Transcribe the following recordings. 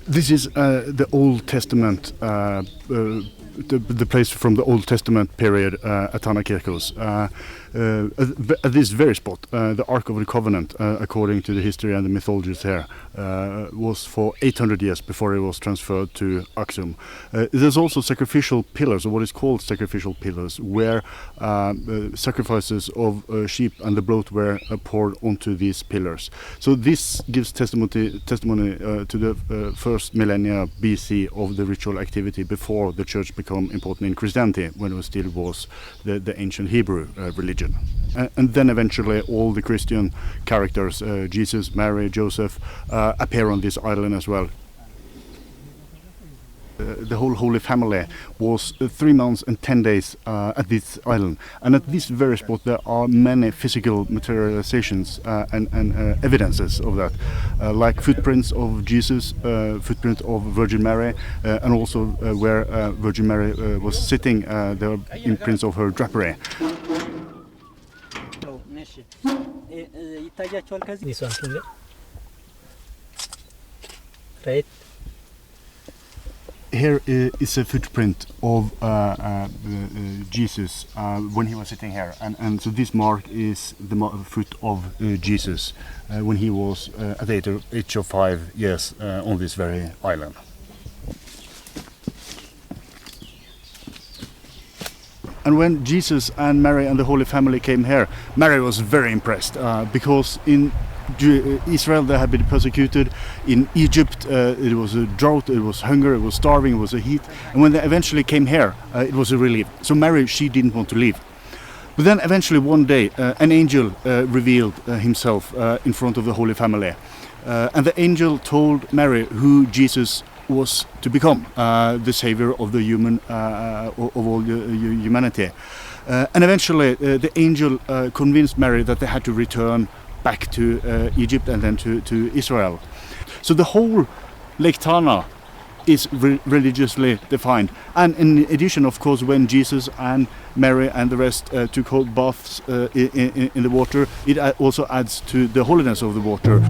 This is the Old Testament, the place from the Old Testament period at Tana Kirkos. At this very spot, the Ark of the Covenant, according to the history and the mythologies here, was for 800 years before it was transferred to Aksum. There's also sacrificial pillars, or what is called sacrificial pillars, where sacrifices of sheep and the bloat were poured onto these pillars. So this gives testimony to the first millennia BC of the ritual activity before the church became important in Christianity, when it still was the ancient Hebrew religion. And then eventually all the Christian characters, Jesus, Mary, Joseph, appear on this island as well. The whole Holy Family was 3 months and 10 days at this island, and at this very spot there are many physical materializations and evidences of that, like footprints of Jesus, footprint of Virgin Mary, and also where Virgin Mary was sitting, there are imprints of her drapery. This one here. Right. Here is a footprint of Jesus when he was sitting here, and so this mark is the foot of Jesus when he was at the age of 5 years on this very island. And when Jesus and Mary and the Holy Family came here, Mary was very impressed because in Israel they had been persecuted. In Egypt it was a drought, it was hunger, it was starving, it was a heat. And when they eventually came here, it was a relief. So Mary, she didn't want to leave. But then eventually one day an angel revealed himself in front of the Holy Family. And the angel told Mary who Jesus was to become, the savior of the of all humanity. And eventually the angel convinced Mary that they had to return back to Egypt and then to Israel. So the whole Lake Tana is religiously defined. And in addition, of course, when Jesus and Mary and the rest took hot baths in the water, it also adds to the holiness of the water.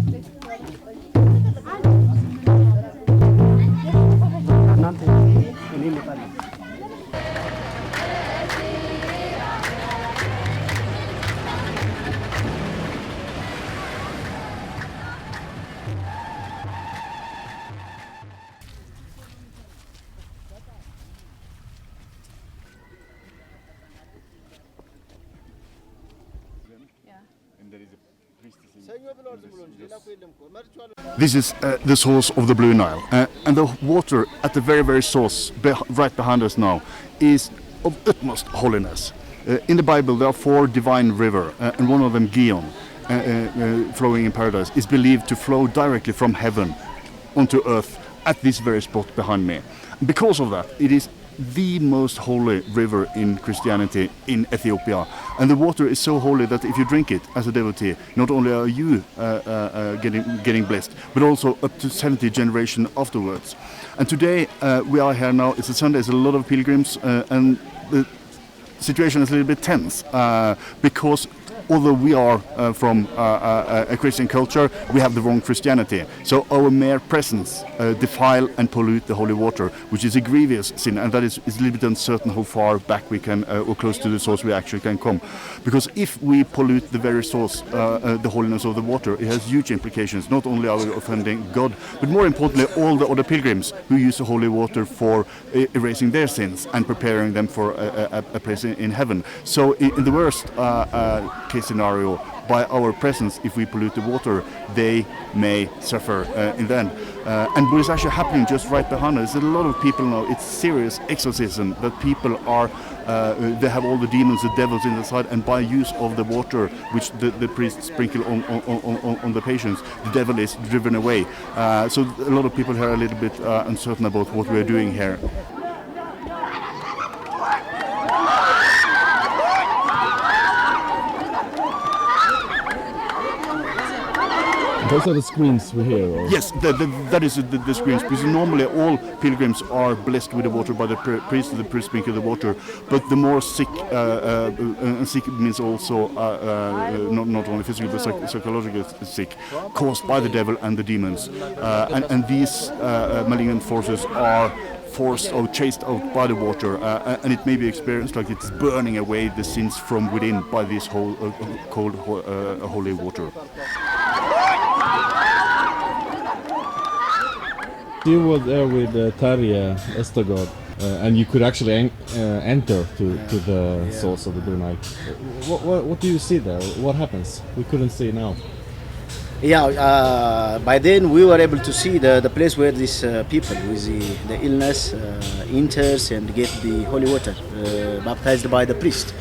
This is the source of the Blue Nile, and the water at the very, very source, right behind us now, is of utmost holiness. In the Bible there are 4 divine rivers, and one of them, Gihon, flowing in paradise, is believed to flow directly from heaven onto earth at this very spot behind me. Because of that, it is the most holy river in Christianity in Ethiopia, and the water is so holy that if you drink it as a devotee, not only are you getting blessed, but also up to 70 generations afterwards. And today we are here now. It's a Sunday. There's a lot of pilgrims, and the situation is a little bit tense because although we are from a Christian culture, we have the wrong Christianity. So our mere presence defile and pollute the holy water, which is a grievous sin, and that is a little bit uncertain how far back we can, or close to the source we actually can come. Because if we pollute the very source, the holiness of the water, it has huge implications. Not only are we offending God, but more importantly, all the other pilgrims who use the holy water for erasing their sins and preparing them for a place in heaven. So in the worst case scenario, by our presence, if we pollute the water, they may suffer in the end. And what is actually happening just right behind us, a lot of people now, it's serious exorcism, that people are, they have all the demons, the devils inside, and by use of the water which the priests sprinkle on the patients, the devil is driven away. So a lot of people here are a little bit uncertain about what we're doing here. Those are the screens we hear. Or? Yes, that is the screens, because normally all pilgrims are blessed with the water by the priest, the priest sprinkle the water, but the more sick, and sick means also not only physical but psychological sick, caused by the devil and the demons. And these malignant forces are forced or chased out by the water, and it may be experienced like it's burning away the sins from within by this whole cold holy water. You were there with Terje Oestigaard, and you could actually enter to the source of the Blue Nile. What do you see there? What happens? We couldn't see now. Yeah, by then we were able to see the place where these people with the illness enters and get the holy water baptized by the priest.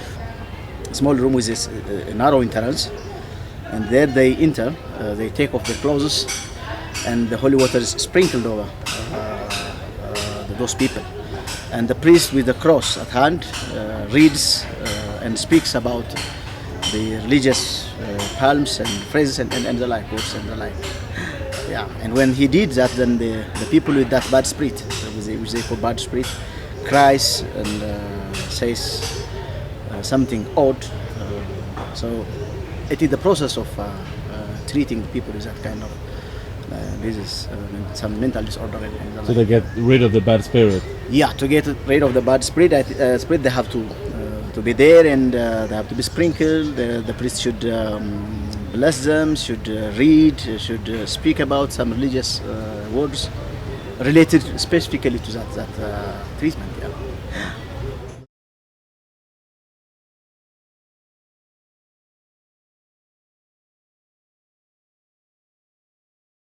A small room with this narrow entrance, and there they enter, they take off their clothes, and the holy water is sprinkled over those people. And the priest with the cross at hand reads and speaks about the religious psalms and phrases and the like, words and the like. Yeah, and when he did that, then the people with that bad spirit, which they call bad spirit, cries and says something odd. So it is the process of treating the people with that kind of disease, some mental disorder. And the So they get rid of the bad spirit. Yeah, to get rid of the bad spirit, they have to be there, and they have to be sprinkled. The priest should bless them, should read, should speak about some religious words related specifically to that treatment. Yeah.